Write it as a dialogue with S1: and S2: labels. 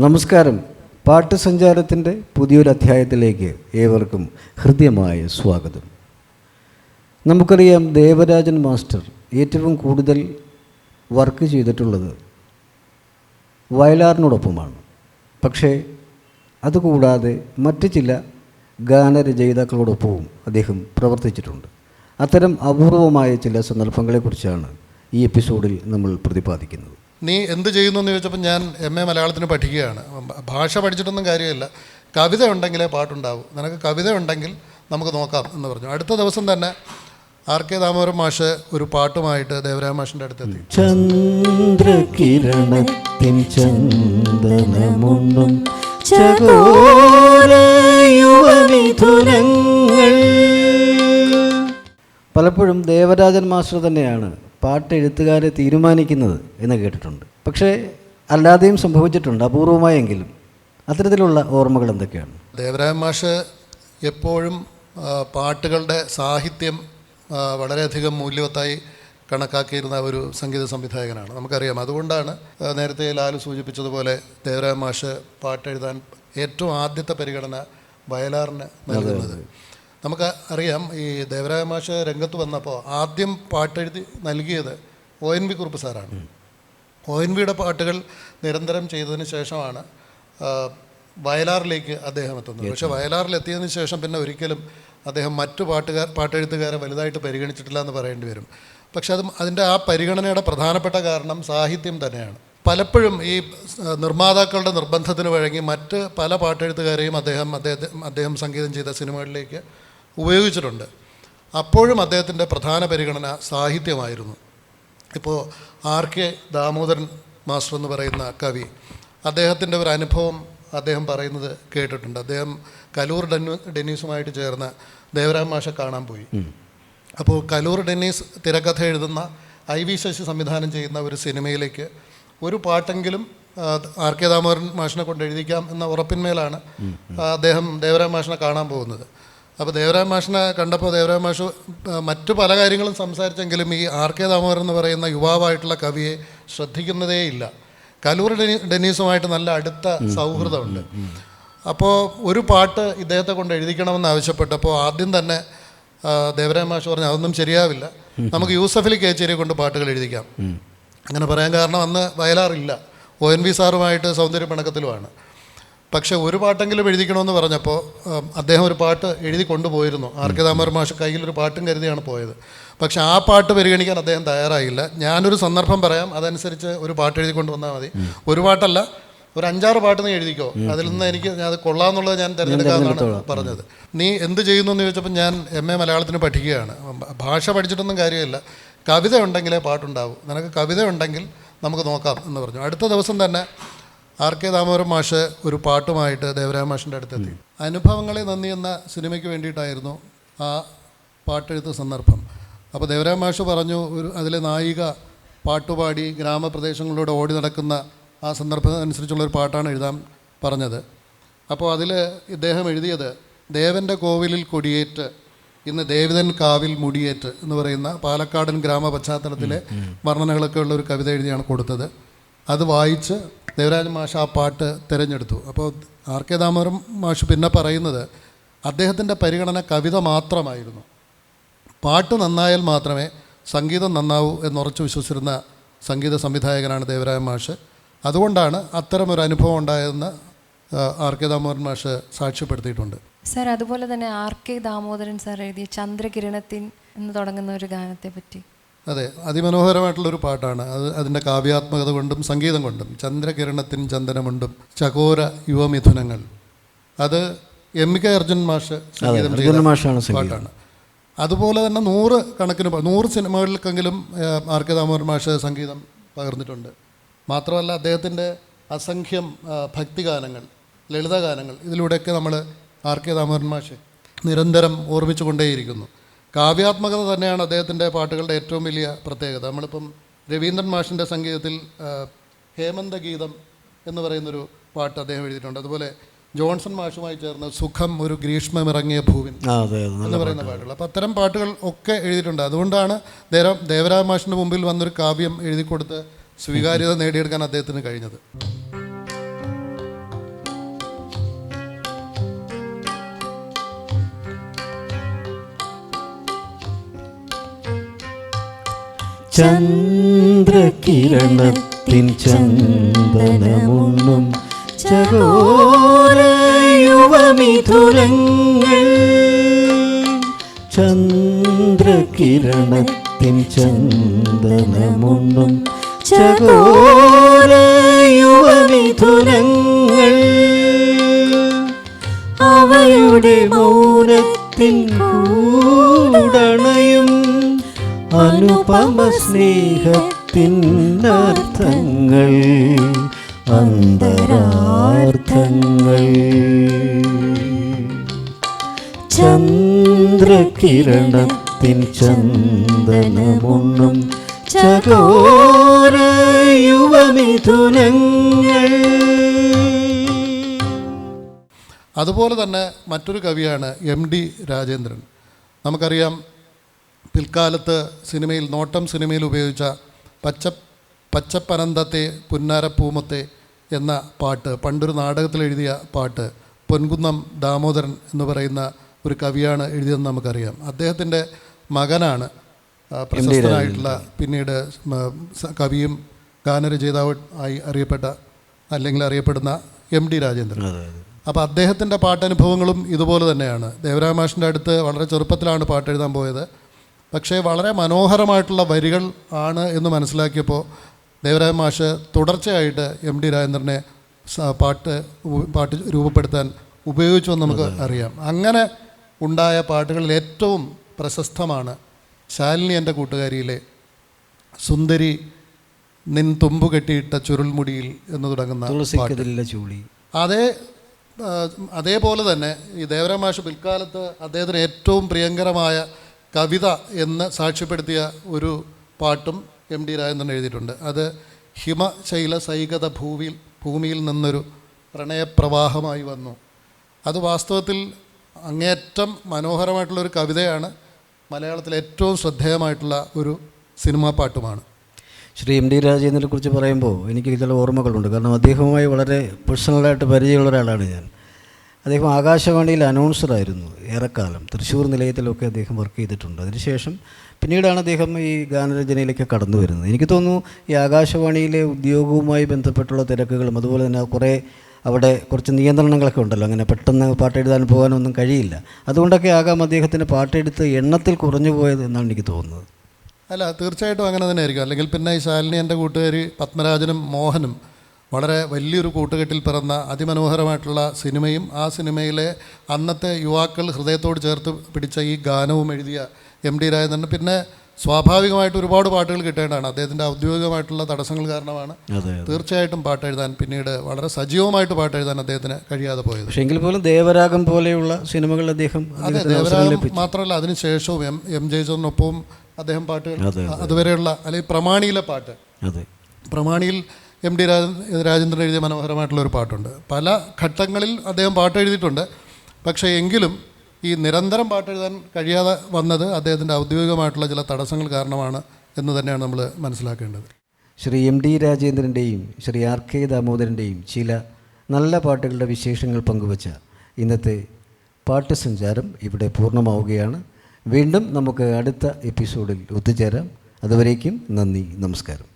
S1: നമസ്കാരം. പാട്ട് സഞ്ചാരത്തിൻ്റെ പുതിയൊരു അധ്യായത്തിലേക്ക് ഏവർക്കും ഹൃദ്യമായ സ്വാഗതം. നമുക്കറിയാം, ദേവരാജൻ മാസ്റ്റർ ഏറ്റവും കൂടുതൽ വർക്ക് ചെയ്തിട്ടുള്ളത് വയലാറിനോടൊപ്പമാണ്. പക്ഷേ അതുകൂടാതെ മറ്റ് ചില ഗാനരചയിതാക്കളോടൊപ്പവും അദ്ദേഹം പ്രവർത്തിച്ചിട്ടുണ്ട്. അത്തരം അപൂർവമായ ചില സന്ദർഭങ്ങളെക്കുറിച്ചാണ് ഈ എപ്പിസോഡിൽ നമ്മൾ പ്രതിപാദിക്കുന്നത്.
S2: നീ എന്ത് ചെയ്യുന്നു എന്ന് ചോദിച്ചപ്പോൾ ഞാൻ MA മലയാളത്തിന് പഠിക്കുകയാണ്. ഭാഷ പഠിച്ചിട്ടൊന്നും കാര്യമില്ല, കവിത ഉണ്ടെങ്കിലേ പാട്ടുണ്ടാവും, നിനക്ക് കവിത ഉണ്ടെങ്കിൽ നമുക്ക് നോക്കാം എന്ന് പറഞ്ഞു. അടുത്ത ദിവസം തന്നെ RK ദാമോദരൻ മാഷ് ഒരു പാട്ടുമായിട്ട് ദേവരാജ മാഷിൻ്റെ അടുത്തെത്തി.
S1: ചന്ദ്രകിരണത്തിൻ ചന്ദനമൊന്നും പലപ്പോഴും ദേവരാജൻ മാസ്റ്റർ തന്നെയാണ് പാട്ട് എഴുത്തുകാരെ തീരുമാനിക്കുന്നത് എന്ന് കേട്ടിട്ടുണ്ട്. പക്ഷേ അല്ലാതെയും സംഭവിച്ചിട്ടുണ്ട്, അപൂർവമായെങ്കിലും. അത്തരത്തിലുള്ള ഓർമ്മകൾ എന്തൊക്കെയാണ്?
S2: ദേവരാജ മാഷ് എപ്പോഴും പാട്ടുകളുടെ സാഹിത്യം വളരെയധികം മൂല്യവത്തായി കണക്കാക്കിയിരുന്ന ഒരു സംഗീത സംവിധായകനാണ്, നമുക്കറിയാം. അതുകൊണ്ടാണ് നേരത്തെ ലാലു സൂചിപ്പിച്ചതുപോലെ ദേവരാജ മാഷ് പാട്ടെഴുതാൻ ഏറ്റവും ആദ്യത്തെ പരിഗണന വയലാറിന് നൽകുന്നത്. നമുക്ക് അറിയാം, ഈ ദേവരാജ മാഷ് രംഗത്ത് വന്നപ്പോൾ ആദ്യം പാട്ടെഴുതി നൽകിയത് ONV കുറുപ്പ് സാറാണ്. ONVയുടെ പാട്ടുകൾ നിരന്തരം ചെയ്തതിന് ശേഷമാണ് വയലാറിലേക്ക് അദ്ദേഹം എത്തുന്നത്. പക്ഷേ വയലാറിലെത്തിയതിന് ശേഷം പിന്നെ ഒരിക്കലും അദ്ദേഹം മറ്റു പാട്ടെഴുത്തുകാരെ വലുതായിട്ട് പരിഗണിച്ചിട്ടില്ല എന്ന് പറയേണ്ടി വരും. പക്ഷെ അതിൻ്റെ ആ പരിഗണനയുടെ പ്രധാനപ്പെട്ട കാരണം സാഹിത്യം തന്നെയാണ്. പലപ്പോഴും ഈ നിർമ്മാതാക്കളുടെ നിർബന്ധത്തിന് വഴങ്ങി മറ്റ് പല പാട്ടെഴുത്തുകാരെയും അദ്ദേഹം സംഗീതം ചെയ്ത സിനിമകളിലേക്ക് ഉപയോഗിച്ചിട്ടുണ്ട്. അപ്പോഴും അദ്ദേഹത്തിൻ്റെ പ്രധാന പരിഗണന സാഹിത്യമായിരുന്നു. ഇപ്പോൾ RK ദാമോദരൻ മാസ്റ്റർ എന്ന് പറയുന്ന കവി, അദ്ദേഹത്തിൻ്റെ ഒരു അനുഭവം അദ്ദേഹം പറയുന്നത് കേട്ടിട്ടുണ്ട്. അദ്ദേഹം കലൂർ ഡെന്നീസുമായിട്ട് ചേർന്ന് ദേവരാജ മാഷെ കാണാൻ പോയി. അപ്പോൾ കലൂർ ഡെന്നീസ് തിരക്കഥ എഴുതുന്ന IV ശശി സംവിധാനം ചെയ്യുന്ന ഒരു സിനിമയിലേക്ക് ഒരു പാട്ടെങ്കിലും RK ദാമോദരൻ മാഷിനെ കൊണ്ട് എഴുതിക്കാം എന്ന ഉറപ്പിന്മേലാണ് അദ്ദേഹം ദേവരാജ മാഷിനെ കാണാൻ പോകുന്നത്. അപ്പോൾ ദേവരാജ മാഷിനെ കണ്ടപ്പോൾ ദേവരാജ മാഷ് മറ്റു പല കാര്യങ്ങളും സംസാരിച്ചെങ്കിലും ഈ RK ദാമോദരൻ എന്ന് പറയുന്ന യുവാവായിട്ടുള്ള കവിയെ ശ്രദ്ധിക്കുന്നതേയില്ല. കലൂർ ഡെന്നീസുമായിട്ട് നല്ല അടുത്ത സൗഹൃദമുണ്ട്. അപ്പോൾ ഒരു പാട്ട് ഇദ്ദേഹത്തെ കൊണ്ട് എഴുതിക്കണമെന്ന് ആവശ്യപ്പെട്ടപ്പോൾ ആദ്യം തന്നെ ദേവരാജ മാഷ് പറഞ്ഞു, അതൊന്നും ശരിയാവില്ല, നമുക്ക് യൂസഫലി കേച്ചേരിയെ കൊണ്ട് പാട്ടുകൾ എഴുതിക്കാം. അങ്ങനെ പറയാൻ കാരണം അന്ന് വയലാറില്ല, ONV സാറുമായിട്ട് സൗന്ദര്യ പിണക്കത്തിലുമാണ്. പക്ഷേ ഒരു പാട്ടെങ്കിലും എഴുതിക്കണമെന്ന് പറഞ്ഞപ്പോൾ അദ്ദേഹം ഒരു പാട്ട് എഴുതി കൊണ്ടുപോയിരുന്നു. RK ദാമോദരൻ മാഷ് കയ്യിലൊരു പാട്ടും കരുതിയാണ് പോയത്. പക്ഷേ ആ പാട്ട് പരിഗണിക്കാൻ അദ്ദേഹം തയ്യാറായില്ല. ഞാനൊരു സന്ദർഭം പറയാം, അതനുസരിച്ച് ഒരു പാട്ട് എഴുതി കൊണ്ടുവന്നാൽ മതി. ഒരു പാട്ടല്ല, ഒരു 5-6 പാട്ട് നീ എഴുതിക്കോ, അതിൽ നിന്ന് എനിക്ക് അത് കൊള്ളാമെന്നുള്ളത് ഞാൻ തിരഞ്ഞെടുക്കാമെന്നാണ് പറഞ്ഞത്. നീ എന്ത് ചെയ്യുന്നു എന്ന് ചോദിച്ചപ്പോൾ ഞാൻ MA മലയാളത്തിന് പഠിക്കുകയാണ്. ഭാഷ പഠിച്ചിട്ടൊന്നും കാര്യമില്ല, കവിത ഉണ്ടെങ്കിലേ പാട്ടുണ്ടാവും, നിനക്ക് കവിത ഉണ്ടെങ്കിൽ നമുക്ക് നോക്കാം എന്ന് പറഞ്ഞു. അടുത്ത ദിവസം തന്നെ RK ദാമോദരൻ മാഷ് ഒരു പാട്ടുമായിട്ട് ദേവരാജ മാഷിൻ്റെ അടുത്തെത്തി. അനുഭവങ്ങളെ നന്ദി എന്ന സിനിമയ്ക്ക് വേണ്ടിയിട്ടായിരുന്നു ആ പാട്ടെഴുത്ത് സന്ദർഭം. അപ്പോൾ ദേവരാജ മാഷ് പറഞ്ഞു, അതിലെ നായിക പാട്ടുപാടി ഗ്രാമപ്രദേശങ്ങളിലൂടെ ഓടി നടക്കുന്ന ആ സന്ദർഭം അനുസരിച്ചുള്ളൊരു പാട്ടാണ് എഴുതാൻ പറഞ്ഞത്. അപ്പോൾ അതിൽ ഇദ്ദേഹം എഴുതിയത് ദേവൻ്റെ കോവിലിൽ കൊടിയേറ്റ് ഇന്ന് ദേവിതൻ കാവിൽ മുടിയേറ്റ് എന്ന് പറയുന്ന പാലക്കാടൻ ഗ്രാമ പശ്ചാത്തലത്തിലെ വർണ്ണനകളൊക്കെ ഉള്ള ഒരു കവിത എഴുതിയാണ് കൊടുത്തത്. അത് വായിച്ച് ദേവരാജ മാഷ് ആ പാട്ട് തിരഞ്ഞെടുത്തു. അപ്പോൾ RK ദാമോദരൻ മാഷ് പിന്നെ പറയുന്നത് അദ്ദേഹത്തിൻ്റെ പരിഗണന കവിത മാത്രമായിരുന്നു. പാട്ട് നന്നായാൽ മാത്രമേ സംഗീതം നന്നാവൂ എന്നുറച്ചു വിശ്വസിച്ചിരുന്ന സംഗീത സംവിധായകനാണ് ദേവരാജ മാഷ്. അതുകൊണ്ടാണ് അത്തരമൊരു അനുഭവം ഉണ്ടായതെന്ന് RK ദാമോദരൻ മാഷ് സാക്ഷ്യപ്പെടുത്തിയിട്ടുണ്ട്.
S3: സാർ, അതുപോലെ തന്നെ RK ദാമോദരൻ സാർ എഴുതിയ ചന്ദ്രകിരണത്തിൻ എന്ന് തുടങ്ങുന്ന ഒരു ഗാനത്തെ പറ്റി.
S2: അതെ, അതിമനോഹരമായിട്ടുള്ളൊരു പാട്ടാണ്. അതിൻ്റെ കാവ്യാത്മകത കൊണ്ടും സംഗീതം കൊണ്ടും. ചന്ദ്രകിരണത്തിൻ ചന്ദനമുണ്ടും ചകോര യുവമിഥുനങ്ങൾ, അത് MK അർജുൻ മാഷ് സംഗീതം ചെയ്ത പാട്ടാണ്. അതുപോലെ തന്നെ 100 സിനിമകളിലെങ്കിലും RK ദാമോദരൻ മാഷ് സംഗീതം പകർന്നിട്ടുണ്ട്. മാത്രമല്ല അദ്ദേഹത്തിൻ്റെ അസംഖ്യം ഭക്തിഗാനങ്ങൾ, ലളിതഗാനങ്ങൾ, ഇതിലൂടെയൊക്കെ നമ്മൾ RK ദാമോദരൻ മാഷ് നിരന്തരം ഓർമ്മിച്ചു കൊണ്ടേയിരിക്കുന്നു. കാവ്യാത്മകത തന്നെയാണ് അദ്ദേഹത്തിൻ്റെ പാട്ടുകളുടെ ഏറ്റവും വലിയ പ്രത്യേകത. നമ്മളിപ്പം രവീന്ദ്രൻ മാഷിൻ്റെ സംഗീതത്തിൽ ഹേമന്തഗീതം എന്ന് പറയുന്നൊരു പാട്ട് അദ്ദേഹം എഴുതിയിട്ടുണ്ട്. അതുപോലെ ജോൺസൺ മാഷുമായി ചേർന്ന് സുഖം ഒരു ഗ്രീഷ്മമിറങ്ങിയ ഭൂവിൻ എന്ന് പറയുന്ന പാട്ടുകൾ. അപ്പോൾ അത്തരം പാട്ടുകൾ ഒക്കെ എഴുതിയിട്ടുണ്ട്. അതുകൊണ്ടാണ് ദേവരാജ മാഷിൻ്റെ മുമ്പിൽ വന്നൊരു കാവ്യം എഴുതി കൊടുത്ത് സ്വീകാര്യത നേടിയെടുക്കാൻ അദ്ദേഹത്തിന് കഴിഞ്ഞത്.
S1: ചന്ദ്രകിരണത്തിൻ ചന്ദനമുണ്ണും ചകോര യുവമിഥുനങ്ങൾ, ചന്ദ്രകിരണത്തിൻ ചന്ദനമുണ്ണും ചകോര യുവമിഥുനങ്ങൾ, അവയുടെ മൗനത്തിൻ കൂടണയും അനുപമ സ്നേഹത്തിൻ അർത്ഥങ്ങൾ, അന്തരാർത്ഥങ്ങൾ. ചന്ദ്രകിരണത്തിൻ ചന്ദനമുണ്ണും ചകോര യുവമിഥുനങ്ങൾ.
S2: അതുപോലെ തന്നെ മറ്റൊരു കവിയാണ് MD രാജേന്ദ്രൻ. നമുക്കറിയാം, പിൽക്കാലത്ത് സിനിമയിൽ, നോട്ടം സിനിമയിൽ ഉപയോഗിച്ച പച്ചപ്പനന്തത്തെ പുന്നാരപ്പൂമത്തെ എന്ന പാട്ട്, പണ്ടൊരു നാടകത്തിൽ എഴുതിയ പാട്ട് പൊൻകുന്നം ദാമോദരൻ എന്ന് പറയുന്ന ഒരു കവിയാണ് എഴുതിയതെന്ന് നമുക്കറിയാം. അദ്ദേഹത്തിൻ്റെ മകനാണ് പ്രശസ്തനായിട്ടുള്ള, പിന്നീട് കവിയും ഗാനരചയിതാവും ആയി അറിയപ്പെടുന്ന MD രാജേന്ദ്രൻ. അപ്പോൾ അദ്ദേഹത്തിൻ്റെ പാട്ടനുഭവങ്ങളും ഇതുപോലെ തന്നെയാണ്. ദേവരായ മാഷിൻ്റെ അടുത്ത് വളരെ ചെറുപ്പത്തിലാണ് പാട്ട് എഴുതാൻ പോയത്. പക്ഷേ വളരെ മനോഹരമായിട്ടുള്ള വരികൾ ആണ് എന്ന് മനസ്സിലാക്കിയപ്പോൾ ദേവരായ മാഷ് തുടർച്ചയായിട്ട് MD രാജേന്ദ്രനെ പാട്ട് രൂപപ്പെടുത്താൻ ഉപയോഗിച്ചു എന്ന് നമുക്ക് അറിയാം. അങ്ങനെ ഉണ്ടായ പാട്ടുകളിൽ ഏറ്റവും പ്രശസ്തമാണ് ശാലിനി എൻ്റെ കൂട്ടുകാരിയിലെ സുന്ദരി നിൻ തുമ്പു കെട്ടിയിട്ട ചുരുൾമുടിയിൽ എന്ന് തുടങ്ങുന്ന പാട്ട്. അതേപോലെ തന്നെ ഈ ദേവരായ മാഷ് പിൽക്കാലത്ത് അദ്ദേഹത്തിന് ഏറ്റവും പ്രിയങ്കരമായ കവിത എന്ന് സാക്ഷ്യപ്പെടുത്തിയ ഒരു പാട്ടും MD രാജേന്ദ്രൻ എഴുതിയിട്ടുണ്ട്. അത് ഹിമശൈല സൈകത ഭൂമിയിൽ നിന്നൊരു പ്രണയപ്രവാഹമായി വന്നു. അത് വാസ്തവത്തിൽ അങ്ങേയറ്റം മനോഹരമായിട്ടുള്ളൊരു കവിതയാണ്. മലയാളത്തിൽ ഏറ്റവും ശ്രദ്ധേയമായിട്ടുള്ള ഒരു സിനിമാ പാട്ടുമാണ്.
S1: ശ്രീ MD രാജേന്ദ്രനെ കുറിച്ച് പറയുമ്പോൾ എനിക്ക് ചില ഓർമ്മകളുണ്ട്. കാരണം അദ്ദേഹവുമായി വളരെ പേഴ്സണലായിട്ട് പരിചയമുള്ള ഒരാളാണ് ഞാൻ. അദ്ദേഹം ആകാശവാണിയിൽ അനൗൺസറായിരുന്നു ഏറെക്കാലം. തൃശ്ശൂർ നിലയത്തിലൊക്കെ അദ്ദേഹം വർക്ക് ചെയ്തിട്ടുണ്ട്. അതിനുശേഷം പിന്നീടാണ് അദ്ദേഹം ഈ ഗാനരചനയിലേക്ക് കടന്നു വരുന്നത്. എനിക്ക് തോന്നുന്നു ഈ ആകാശവാണിയിലെ ഉദ്യോഗവുമായി ബന്ധപ്പെട്ടുള്ള തിരക്കുകളും അതുപോലെ തന്നെ കുറേ അവിടെ കുറച്ച് നിയന്ത്രണങ്ങളൊക്കെ ഉണ്ടല്ലോ. അങ്ങനെ പെട്ടെന്ന് പാട്ടെഴുതാൻ പോകാനൊന്നും കഴിയില്ല. അതുകൊണ്ടൊക്കെ ആകാം അദ്ദേഹത്തിന് പാട്ടെടുത്ത് എണ്ണത്തിൽ കുറഞ്ഞു പോയത് എന്നാണ് എനിക്ക് തോന്നുന്നത്.
S2: അല്ല, തീർച്ചയായിട്ടും അങ്ങനെ തന്നെ ആയിരിക്കും. അല്ലെങ്കിൽ പിന്നെ ഈ ശാലിനി എൻ്റെ കൂട്ടുകാരി പത്മരാജനും മോഹനും വളരെ വലിയൊരു കൂട്ടുകെട്ടിൽ പിറന്ന അതിമനോഹരമായിട്ടുള്ള സിനിമയും ആ സിനിമയിലെ അന്നത്തെ യുവാക്കൾ ഹൃദയത്തോട് ചേർത്ത് പിടിച്ച ഈ ഗാനവും എഴുതിയ MD രാജേന്ദ്രൻ പിന്നെ സ്വാഭാവികമായിട്ട് ഒരുപാട് പാട്ടുകൾ കിട്ടേണ്ടതാണ്. അദ്ദേഹത്തിൻ്റെ ഔദ്യോഗികമായിട്ടുള്ള തടസ്സങ്ങൾ കാരണമാണ് തീർച്ചയായിട്ടും പാട്ടെഴുതാൻ, പിന്നീട് വളരെ സജീവമായിട്ട് പാട്ടെഴുതാൻ അദ്ദേഹത്തിന് കഴിയാതെ പോയത്.
S1: പക്ഷേ എങ്കിൽ പോലും ദേവരാഗം പോലെയുള്ള സിനിമകൾ അദ്ദേഹം,
S2: അതെ, ദേവരാഗം മാത്രമല്ല അതിനുശേഷവും M ജയചന്ദ്രനൊപ്പവും അദ്ദേഹം പാട്ടുകൾ, അതുവരെയുള്ള അല്ലെങ്കിൽ പ്രമാണിയിലെ പാട്ട്, പ്രമാണിയിൽ MD രാജേന്ദ്രൻ എഴുതിയ മനോഹരമായിട്ടുള്ള ഒരു പാട്ടുണ്ട്. പല ഘട്ടങ്ങളിൽ അദ്ദേഹം പാട്ട് എഴുതിയിട്ടുണ്ട്. പക്ഷേ എങ്കിലും ഈ നിരന്തരം പാട്ടെഴുതാൻ കഴിയാതെ വന്നത് അദ്ദേഹത്തിൻ്റെ ഔദ്യോഗികമായിട്ടുള്ള ചില തടസ്സങ്ങൾ കാരണമാണ് എന്ന് തന്നെയാണ് നമ്മൾ മനസ്സിലാക്കേണ്ടത്.
S1: ശ്രീ MD രാജേന്ദ്രൻ്റെയും ശ്രീ RK ദാമോദരൻ്റെയും ചില നല്ല പാട്ടുകളുടെ വിശേഷങ്ങൾ പങ്കുവച്ച ഇന്നത്തെ പാട്ട് സഞ്ചാരം ഇവിടെ പൂർണ്ണമാവുകയാണ്. വീണ്ടും നമുക്ക് അടുത്ത എപ്പിസോഡിൽ ഒത്തുചേരാം. അതുവരേക്കും നന്ദി, നമസ്കാരം.